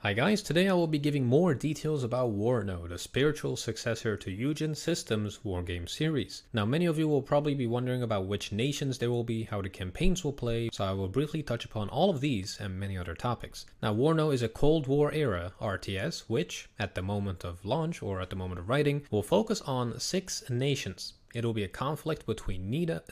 Hi guys, today I will be giving more details about WARNO, the spiritual successor to Eugen System's wargame series. Now many of you will probably be wondering about which nations there will be, how the campaigns will play, so I will briefly touch upon all of these and many other topics. Now WARNO is a Cold War era RTS which, at the moment of launch or at the moment of writing, will focus on 6 nations. It will be a conflict between NATO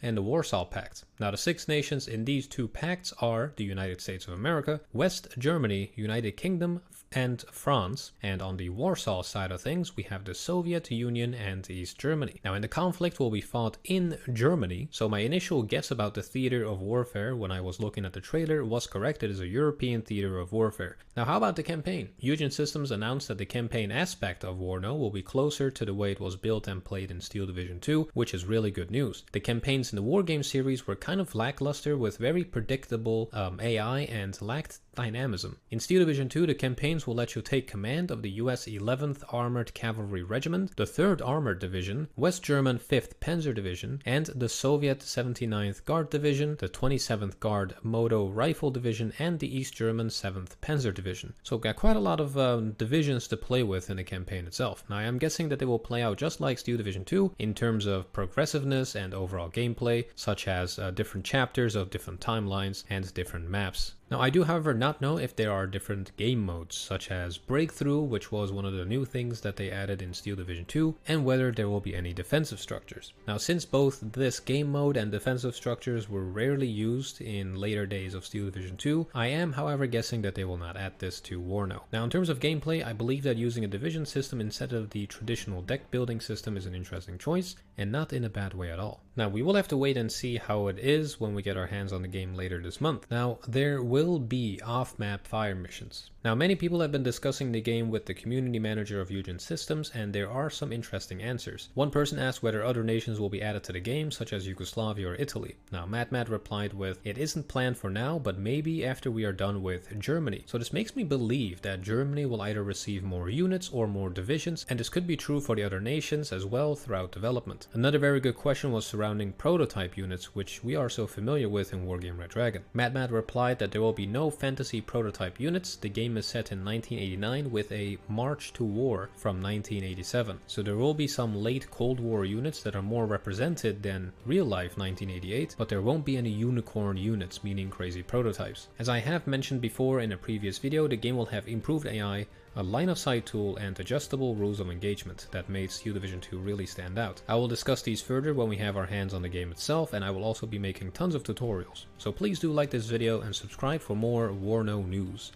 and the Warsaw Pact. Now the 6 nations in these 2 pacts are the United States of America, West Germany, United Kingdom, and France. And on the Warsaw side of things, we have the Soviet Union and East Germany. Now in the conflict will be fought in Germany, so my initial guess about the theater of warfare when I was looking at the trailer was correct. It is a European theater of warfare. Now how about the campaign? Eugen Systems announced that the campaign aspect of WARNO will be closer to the way it was built and played in Steel Division 2, which is really good news. The campaigns in the wargame series were kind of lackluster with very predictable AI and lacked dynamism. In Steel Division 2, the campaigns will let you take command of the US 11th Armored Cavalry Regiment, the 3rd Armored Division, West German 5th Panzer Division, and the Soviet 79th Guard Division, the 27th Guard Moto Rifle Division, and the East German 7th Panzer Division. So got quite a lot of divisions to play with in the campaign itself. Now I am guessing that they will play out just like Steel Division 2 in terms of progressiveness and overall gameplay, such as different chapters of different timelines and different maps. Now I do however not know if there are different game modes such as Breakthrough, which was one of the new things that they added in Steel Division 2, and whether there will be any defensive structures. Now since both this game mode and defensive structures were rarely used in later days of Steel Division 2, I am however guessing that they will not add this to WARNO. Now in terms of gameplay, I believe that using a division system instead of the traditional deck building system is an interesting choice, and not in a bad way at all. Now we will have to wait and see how it is when we get our hands on the game later this month. Now there will be off-map fire missions. Now many people have been discussing the game with the community manager of Eugen Systems, and there are some interesting answers. One person asked whether other nations will be added to the game, such as Yugoslavia or Italy. Now Matt replied with, "It isn't planned for now, but maybe after we are done with Germany." So this makes me believe that Germany will either receive more units or more divisions, and this could be true for the other nations as well throughout development. Another very good question was surrounding prototype units, which we are so familiar with in Wargame Red Dragon. Matt replied that there will be no fantasy prototype units. The game is set in 1989 with a March to War from 1987. So there will be some late Cold War units that are more represented than real life 1988, but there won't be any unicorn units, meaning crazy prototypes. As I have mentioned before in a previous video, the game will have improved AI, a line of sight tool, and adjustable rules of engagement that made Steel Division 2 really stand out. I will discuss these further when we have our hands on the game itself, and I will also be making tons of tutorials. So please do like this video and subscribe for more WARNO news.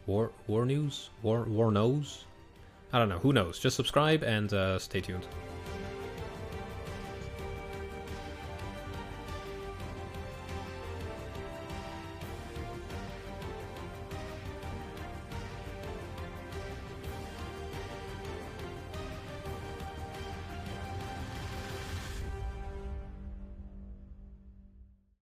War news? WARNOs? I don't know, who knows? Just subscribe and stay tuned.